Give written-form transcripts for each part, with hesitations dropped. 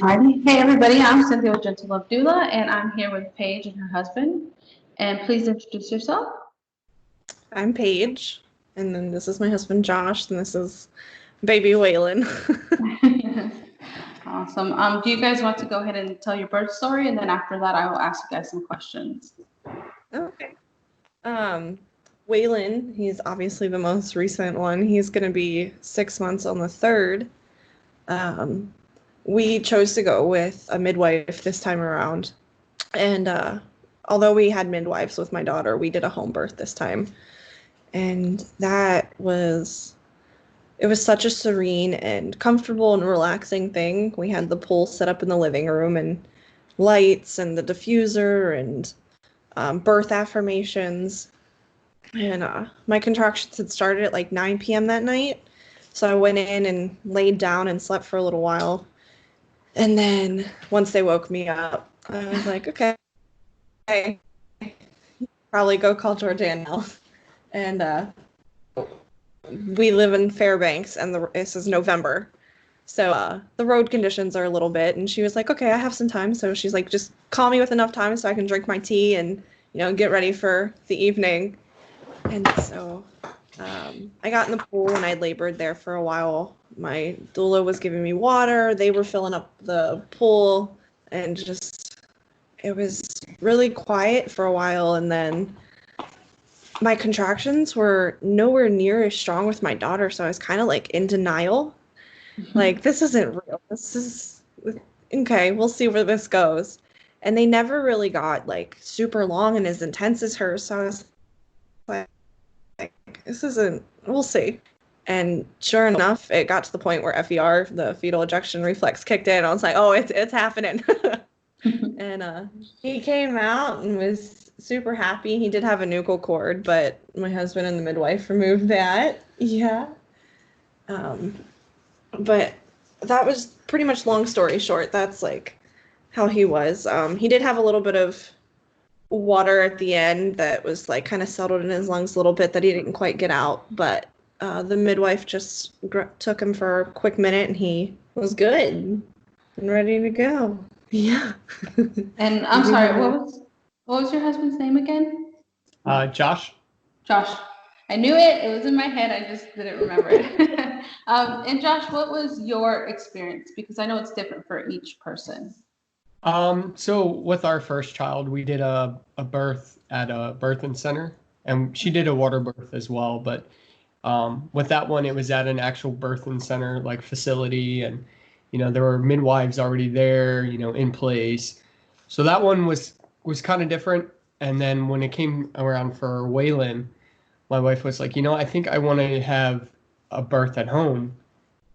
Alrighty. Hey everybody, I'm Cynthia with Gentle Love Doula, and I'm here with Paige and her husband. And please introduce yourself. I'm Paige, and then this is my husband Josh, and this is baby Waylon. Awesome. Do you guys want to go ahead and tell your birth story, and then after that, I will ask you guys some questions. Okay. Waylon, he's obviously the most recent one. He's going to be 6 months on the 3rd. We chose to go with a midwife this time around, and although we had midwives with my daughter, we did a home birth this time, and it was such a serene and comfortable and relaxing thing. We had the pool set up in the living room and lights and the diffuser and birth affirmations. And my contractions had started at like 9 p.m. that night. So I went in and laid down and slept for a little while. And then once they woke me up, I was like, okay, probably go call Jordan now. And we live in Fairbanks, and this is November. So the road conditions are a little bit, and she was like, okay, I have some time. So she's like, just call me with enough time so I can drink my tea and, get ready for the evening. And so I got in the pool, and I labored there for a while. My doula was giving me water. They were filling up the pool, and it was really quiet for a while. And then my contractions were nowhere near as strong with my daughter, so I was kind of like in denial. Like, this isn't real. This is okay, we'll see where this goes. And they never really got like super long and as intense as hers, so I was like, this isn't, we'll see. And sure enough, it got to the point where FER, the fetal ejection reflex, kicked in. I was like, oh, it's happening. And he came out and was super happy. He did have a nuchal cord, but my husband and the midwife removed that. Yeah. But that was pretty much, long story short, that's like how he was. He did have a little bit of water at the end that was like kind of settled in his lungs a little bit that he didn't quite get out, but the midwife just took him for a quick minute, and he was good and ready to go. Yeah. And I'm sorry, what was your husband's name again? Josh. Josh. I knew it. It was in my head. I just didn't remember it. And Josh, what was your experience? Because I know it's different for each person. So with our first child, we did a birth at a birthing center, and she did a water birth as well. But with that one, it was at an actual birthing center, like facility, and there were midwives already there, in place. So that one was kind of different. And then when it came around for Waylon, my wife was like, I think I want to have a birth at home.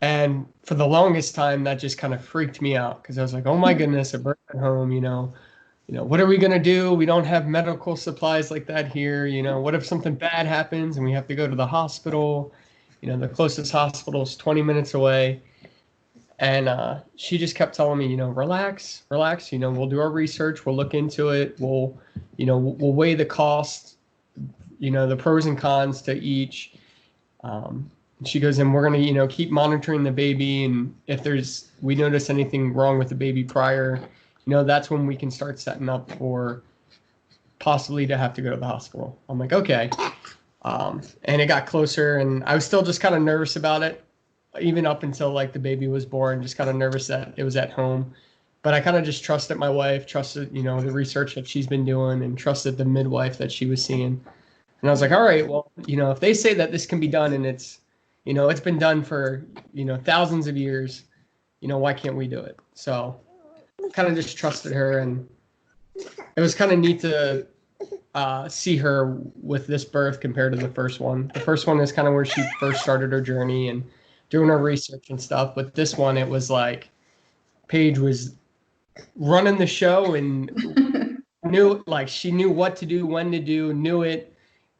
And for the longest time, that just kind of freaked me out, because I was like, oh my goodness, a birth at home, what are we going to do? We don't have medical supplies like that here. What if something bad happens and we have to go to the hospital? The closest hospital is 20 minutes away. And she just kept telling me, relax, we'll do our research. We'll look into it. We'll weigh the cost, the pros and cons to each. She goes, and we're going to, keep monitoring the baby. And if we notice anything wrong with the baby prior, that's when we can start setting up for possibly to have to go to the hospital. I'm like, okay. And it got closer, and I was still just kind of nervous about it, even up until like the baby was born, just kind of nervous that it was at home. But I kind of just trusted my wife, trusted, the research that she's been doing, and trusted the midwife that she was seeing. And I was like, all right, well, if they say that this can be done, and it's been done for, thousands of years, why can't we do it? So kind of just trusted her, and it was kind of neat to see her with this birth compared to the first one. The first one is kind of where she first started her journey and doing her research and stuff. But this one, it was like Paige was running the show and she knew what to do, when to do, knew it,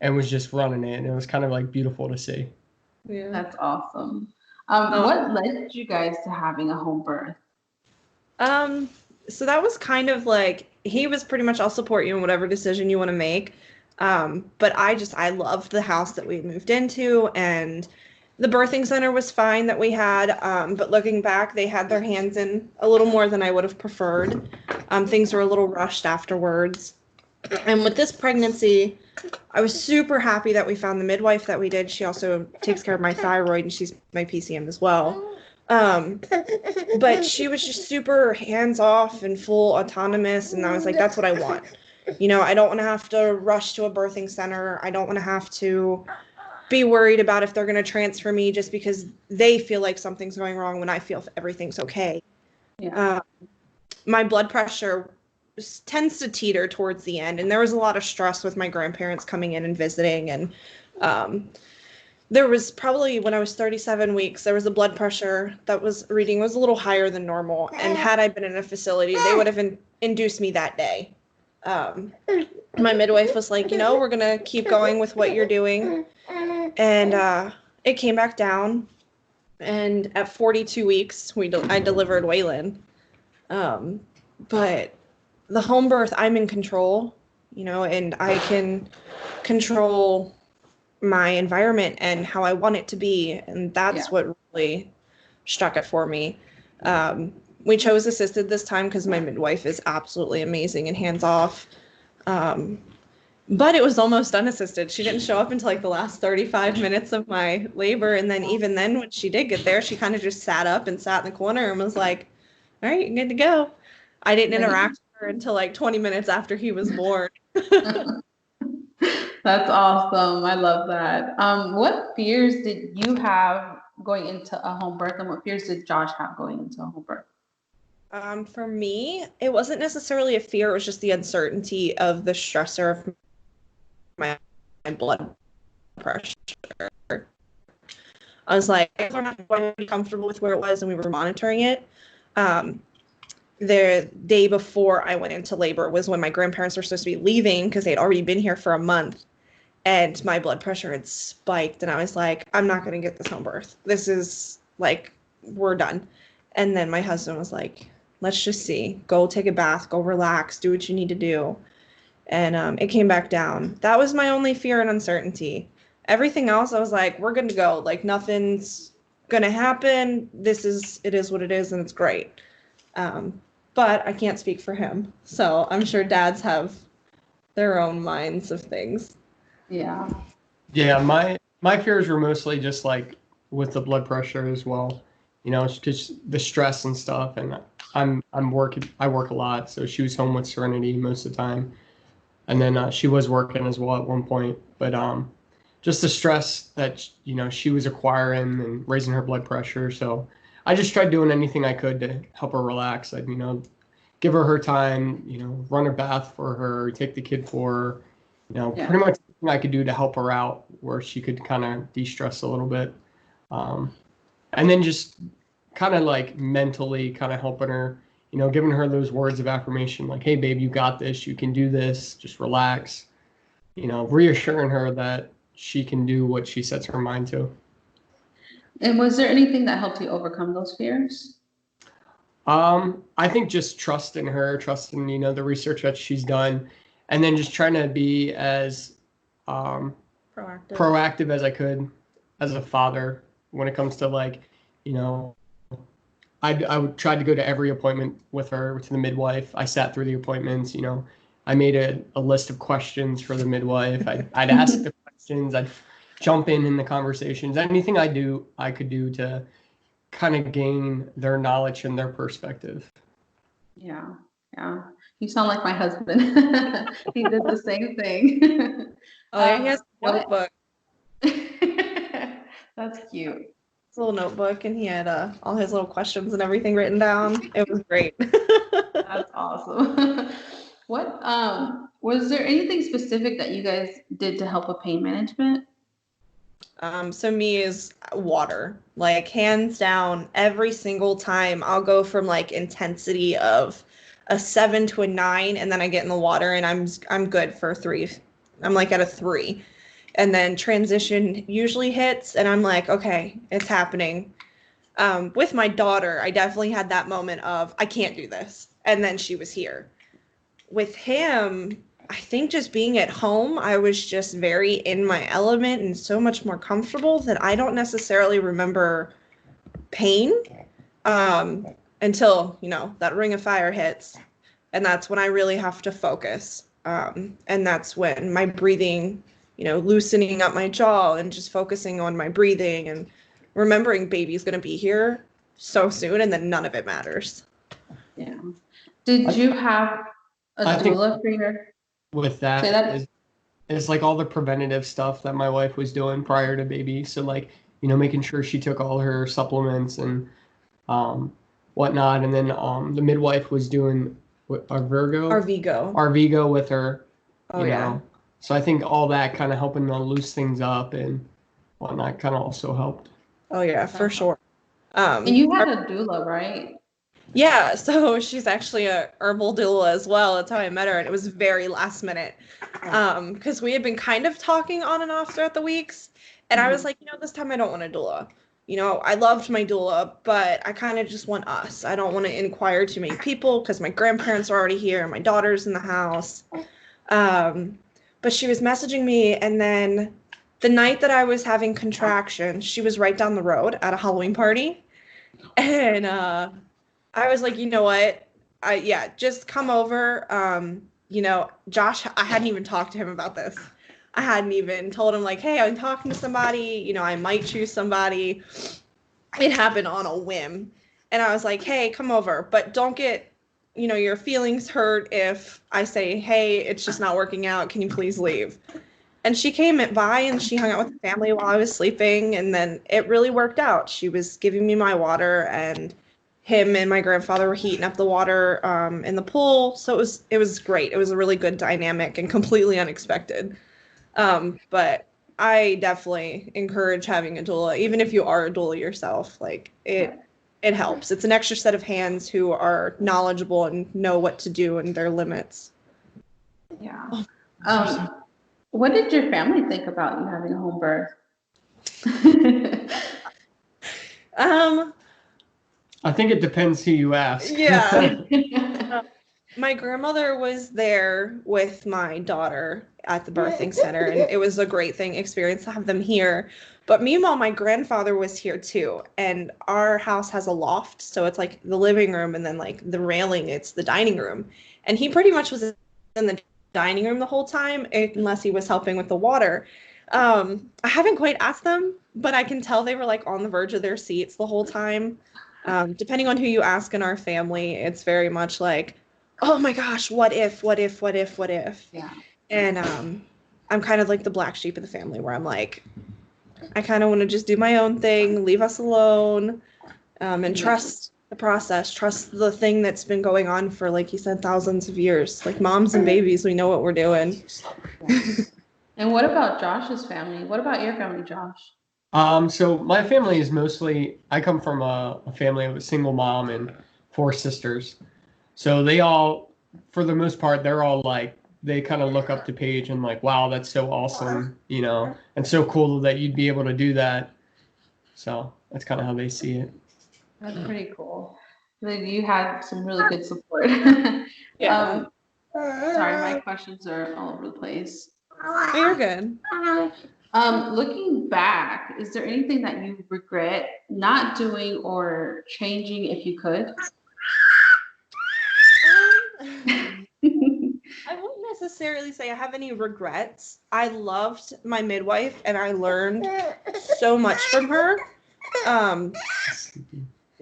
and was just running it. And it was kind of like beautiful to see. Yeah. That's awesome. What led you guys to having a home birth? So that was kind of like, he was pretty much, I'll support you in whatever decision you want to make. But I loved the house that we moved into, and The birthing center was fine that we had, but looking back, they had their hands in a little more than I would have preferred. Things were a little rushed afterwards. And with this pregnancy, I was super happy that we found the midwife that we did. She also takes care of my thyroid, and she's my PCM as well. But she was just super hands-off and full autonomous, and I was like, that's what I want. You know, I don't want to have to rush to a birthing center. I don't want to have to be worried about if they're going to transfer me just because they feel like something's going wrong when I feel everything's okay. Yeah. My blood pressure tends to teeter towards the end, and there was a lot of stress with my grandparents coming in and visiting, and there was probably, when I was 37 weeks, there was a blood pressure that was reading was a little higher than normal, and had I been in a facility, they would have induced me that day. My midwife was like, you know, we're going to keep going with what you're doing, and it came back down, and at 42 weeks, I delivered Waylon. But the home birth, I'm in control, you know, and I can control my environment and how I want it to be. And that's what really struck it for me. We chose assisted this time because my midwife is absolutely amazing and hands off. But it was almost unassisted. She didn't show up until like the last 35 minutes of my labor. And then even then, when she did get there, she kind of just sat up and sat in the corner and was like, all right, you're good to go. I didn't interact with her until like 20 minutes after he was born. That's awesome. I love that. What fears did you have going into a home birth, and what fears did Josh have going into a home birth? For me, it wasn't necessarily a fear. It was just the uncertainty of the stressor of my blood pressure. I was like, I'm not going to be comfortable with where it was, and we were monitoring it. The day before I went into labor was when my grandparents were supposed to be leaving because they'd already been here for a month, and my blood pressure had spiked, and I was like, I'm not going to get this home birth. This is like, we're done. And then my husband was like, let's just see. Go take a bath, go relax, do what you need to do. And it came back down. That was my only fear and uncertainty. Everything else, I was like, we're good to go. Like, nothing's going to happen. It is what it is, and it's great. But I can't speak for him. So I'm sure dads have their own minds of things. Yeah. Yeah, my fears were mostly just like with the blood pressure as well. You know, it's just the stress and stuff. And I work a lot, so she was home with Serenity most of the time. And then she was working as well at one point. But just the stress that, you know, she was acquiring and raising her blood pressure. So I just tried doing anything I could to help her relax. I'd, you know, give her time, you know, run a bath for her, take the kid for her, you know, pretty much anything I could do to help her out where she could kind of de-stress a little bit. And then just kind of like mentally kind of helping her, you know, giving her those words of affirmation, like, hey, babe, you got this, you can do this, just relax, you know, reassuring her that she can do what she sets her mind to. And was there anything that helped you overcome those fears? I think just trusting her, trusting, you know, the research that she's done, and then just trying to be as proactive as I could as a father when it comes to, like, you know, I would try to go to every appointment with her, to the midwife. I sat through the appointments, you know, I made a list of questions for the midwife. I'd ask the questions, I'd jump in the conversations, anything I could do to kind of gain their knowledge and their perspective. Yeah. You sound like my husband. He did the same thing. Oh, he has a notebook. That's cute. It's a little notebook, and he had all his little questions and everything written down. It was great. That's awesome. What was there anything specific that you guys did to help with pain management? So me is water, like hands down. Every single time I'll go from like intensity of a 7 to a 9, and then I get in the water and I'm good for 3. I'm like at a 3, and then transition usually hits, and I'm like, okay, it's happening. With my daughter, I definitely had that moment of I can't do this, and then she was here. With him, I think just being at home, I was just very in my element and so much more comfortable that I don't necessarily remember pain until, that ring of fire hits. And that's when I really have to focus. And that's when my breathing, loosening up my jaw and just focusing on my breathing and remembering baby's going to be here so soon, and then none of it matters. Yeah. Did you have a doula for your? With that is like all the preventative stuff that my wife was doing prior to baby. So like, making sure she took all her supplements and whatnot. And then the midwife was doing Arvigo with her. Oh, yeah. So I think all that kind of helping to loose things up and whatnot kind of also helped. Oh, yeah, for sure. And you had a doula, right? Yeah, so she's actually a herbal doula as well. That's how I met her, and it was very last minute. Because we had been kind of talking on and off throughout the weeks, and I was like, this time I don't want a doula. I loved my doula, but I kind of just want us. I don't want to inquire too many people because my grandparents are already here and my daughter's in the house. But she was messaging me, and then the night that I was having contractions, she was right down the road at a Halloween party, and I was like, you know what? Just come over. Josh, I hadn't even talked to him about this. I hadn't even told him like, hey, I'm talking to somebody, I might choose somebody. It happened on a whim. And I was like, hey, come over, but don't get, your feelings hurt if I say, hey, it's just not working out. Can you please leave? And she came by and she hung out with the family while I was sleeping. And then it really worked out. She was giving me my water, and him and my grandfather were heating up the water in the pool. So it was great. It was a really good dynamic and completely unexpected. But I definitely encourage having a doula, even if you are a doula yourself. Like it helps. It's an extra set of hands who are knowledgeable and know what to do and their limits. Yeah. What did your family think about you having a home birth? I think it depends who you ask. Yeah. My grandmother was there with my daughter at the birthing center, and it was a great experience to have them here. But meanwhile, my grandfather was here too, and our house has a loft, so it's like the living room and then like the railing, it's the dining room. And he pretty much was in the dining room the whole time, unless he was helping with the water. I haven't quite asked them, but I can tell they were like on the verge of their seats the whole time. Depending on who you ask in our family, it's very much like, oh my gosh, what if? Yeah. And I'm kind of like the black sheep of the family, where I'm like, I kind of want to just do my own thing, leave us alone, and trust the process, trust the thing that's been going on for, like you said, thousands of years. Like moms and babies, we know what we're doing. And what about Josh's family? What about your family, Josh? So my family is mostly, I come from a family of a single mom and 4 sisters. So they all, for the most part, they're all like, they kind of look up to Paige and like, wow, that's so awesome, and so cool that you'd be able to do that. So that's kind of how they see it. That's pretty cool. Then you had some really good support. Yeah. Sorry, my questions are all over the place. You're good. Looking back, is there anything that you regret not doing or changing if you could? I wouldn't necessarily say I have any regrets. I loved my midwife and I learned so much from her.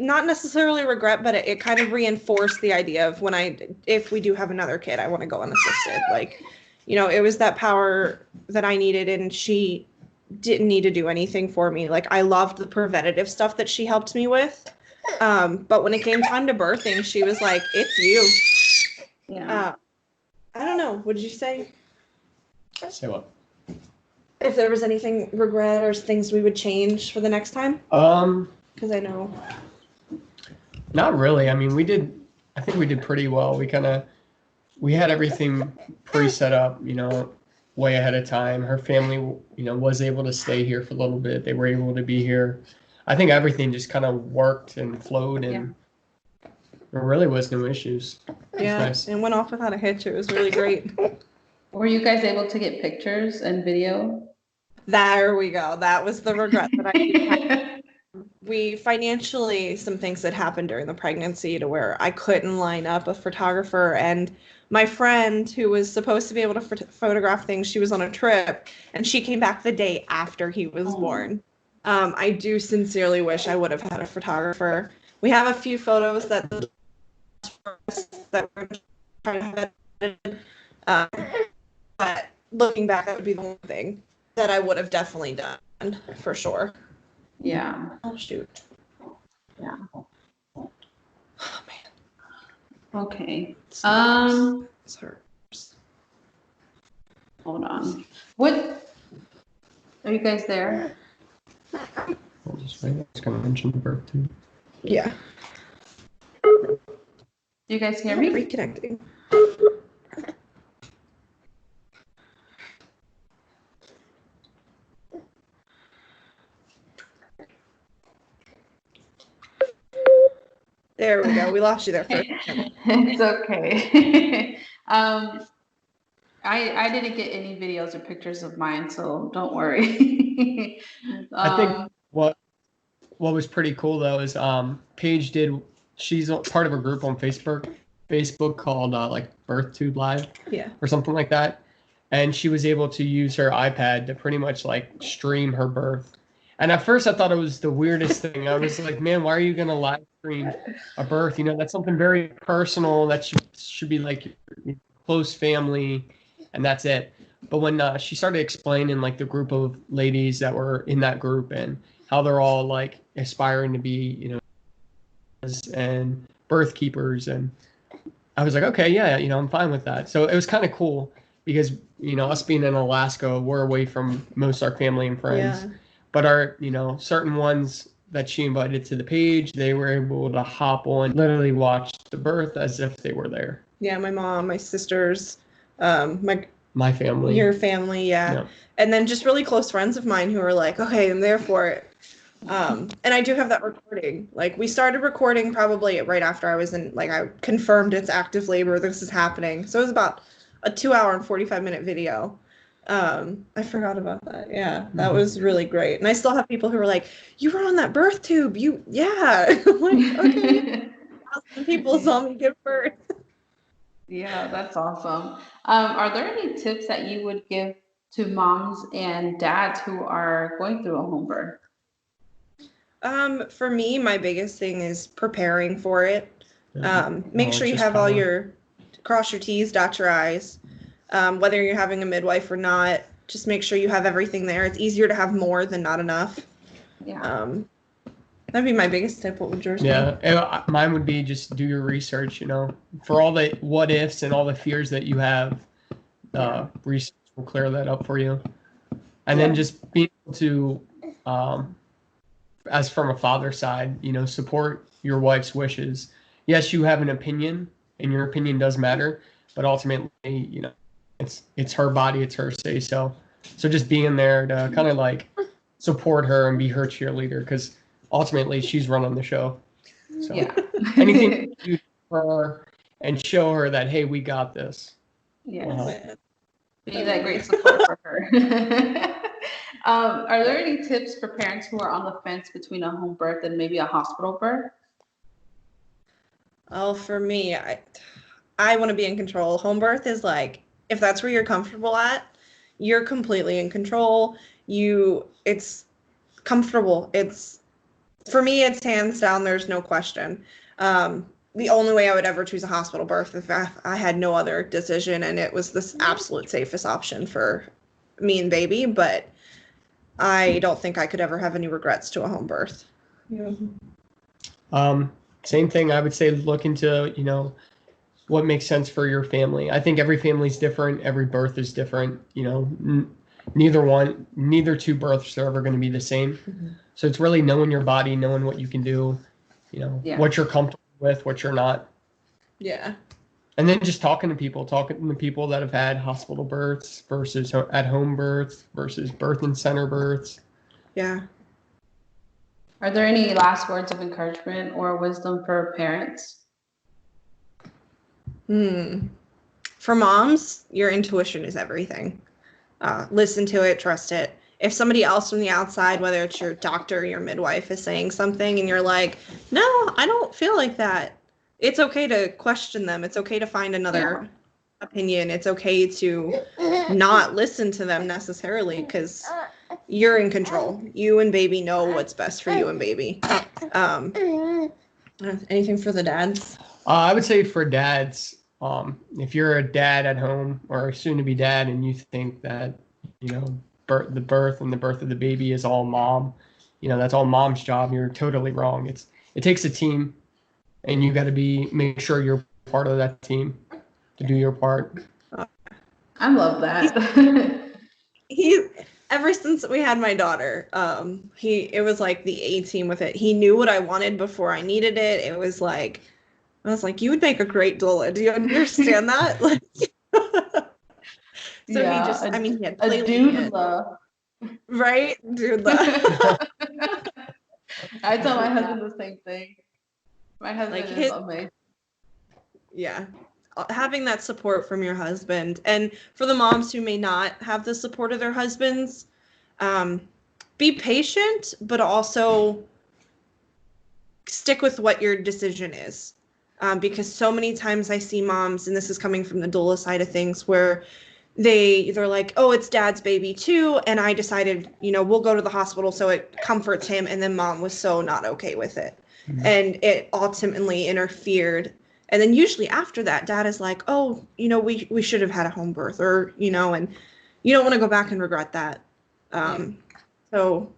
Not necessarily regret, but it kind of reinforced the idea of if we do have another kid, I want to go unassisted. Like, it was that power that I needed, and she didn't need to do anything for me. Like, I loved the preventative stuff that she helped me with. But when it came time to birthing, she was like, it's you. Yeah. I don't know. What did you say? Say what? If there was anything regret or things we would change for the next time? Because I know. Not really. I mean, I think we did pretty well. We had everything pre-set up, way ahead of time. Her family, was able to stay here for a little bit. They were able to be here. I think everything just kind of worked and flowed, and there really was no issues. Yeah, nice. And went off without a hitch. It was really great. Were you guys able to get pictures and video? There we go. That was the regret that I do have. We financially, some things that happened during the pregnancy to where I couldn't line up a photographer, and my friend who was supposed to be able to photograph things, she was on a trip and she came back the day after he was born. I do sincerely wish I would have had a photographer. We have a few photos that we're trying to have edited, um, but looking back, that would be the one thing that I would have definitely done for sure. Yeah. Oh shoot. Yeah. Oh man. Okay. It's hers. Hold on. What are you guys there? I'll just wait. I was going to mention the birth too. Yeah. Do you guys hear me? Reconnecting. There we go. We lost you there for a second. It's okay. I didn't get any videos or pictures of mine, so don't worry. I think what was pretty cool though is Paige she's part of a group on Facebook called like BirthTube Live or something like that, and she was able to use her iPad to pretty much like stream her birth. And at first I thought it was the weirdest thing. I was like, man, why are you gonna live stream a birth? You know, that's something very personal that should be like your close family, and that's it. But when she started explaining like the group of ladies that were in that group and how they're all like aspiring to be, you know, and birth keepers, and I was like, okay, yeah, you know, I'm fine with that. So it was kind of cool because, you know, us being in Alaska, we're away from most of our family and friends. Yeah. But our, you know, certain ones that she invited to the page, they were able to hop on, literally watch the birth as if they were there. Yeah, my mom, my sisters, my family. Your family, yeah. And then just really close friends of mine who are like, okay, I'm there for it. And I do have that recording. Like, we started recording probably right after I was in, like, I confirmed it's active labor, this is happening. So it was about a 2-hour and 45-minute video. I forgot about that. Yeah, that was really great. And I still have people who are like, you were on that birth tube. Yeah. I'm like, okay. People saw me give birth. Yeah, that's awesome. Are there any tips that you would give to moms and dads who are going through a home birth? For me, my biggest thing is preparing for it. Make sure you have cross your T's, dot your I's. Whether you're having a midwife or not, just make sure you have everything there. It's easier to have more than not enough. Yeah. That'd be my biggest tip. What would yours be? Yeah, mine would be just do your research, you know, for all the what ifs and all the fears that you have, research will clear that up for you. And then just being able to, as from a father's side, you know, support your wife's wishes. Yes, you have an opinion and your opinion does matter, but ultimately, you know, it's her body, it's her say so. So just being there to kind of like support her and be her cheerleader, because ultimately she's running the show. So anything you do for her and show her that, hey, we got this. Yes. Be that great support for her. Are there any tips for parents who are on the fence between a home birth and maybe a hospital birth? Oh, for me, I want to be in control. Home birth is like, if that's where you're comfortable at, you're completely in control. It's comfortable. For me, it's hands down, there's no question. The only way I would ever choose a hospital birth if I had no other decision, and it was the absolute safest option for me and baby, but I don't think I could ever have any regrets to a home birth. Yeah. Same thing. I would say look into, you know, what makes sense for your family. I think every family is different. Every birth is different. You know, neither two births are ever going to be the same. Mm-hmm. So it's really knowing your body, knowing what you can do, you know, what you're comfortable with, what you're not. Yeah. And then just talking to people that have had hospital births versus at-home births versus birth center births. Yeah. Are there any last words of encouragement or wisdom for parents? For moms, your intuition is everything. Listen to it, trust it. If somebody else from the outside, whether it's your doctor or your midwife, is saying something and you're like, no, I don't feel like that, it's okay to question them. It's okay to find another opinion. It's okay to not listen to them necessarily, because you're in control. You and baby know what's best for you and baby. Anything for the dads? I would say for dads, if you're a dad at home or soon to be dad and you think that, the birth and the birth of the baby is all mom, that's all mom's job, you're totally wrong. It takes a team, and you got to make sure you're part of that team to do your part. I love that. Ever since we had my daughter, it was like the A team with it. He knew what I wanted before I needed it. It was like, I was like, you would make a great doula. Do you understand that? Like, so yeah, he had a doula. Right? Doula. I tell my husband the same thing. My husband is amazing. Yeah. Having that support from your husband, and for the moms who may not have the support of their husbands, be patient, but also stick with what your decision is. Because so many times I see moms, and this is coming from the doula side of things, where they're like, oh, it's dad's baby too, and I decided, we'll go to the hospital so it comforts him, and then mom was so not okay with it. Mm-hmm. And it ultimately interfered. And then usually after that, dad is like, oh, we should have had a home birth, or, and you don't want to go back and regret that. So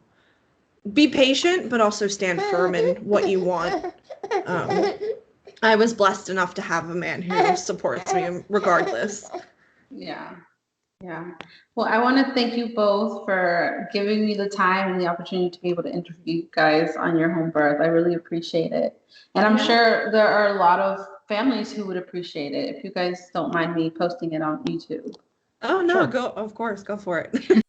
be patient, but also stand firm in what you want. I was blessed enough to have a man who supports me regardless. Yeah. Well, I want to thank you both for giving me the time and the opportunity to be able to interview you guys on your home birth. I really appreciate it. And I'm sure there are a lot of families who would appreciate it if you guys don't mind me posting it on YouTube. Oh, no, Sure. Of course, go for it.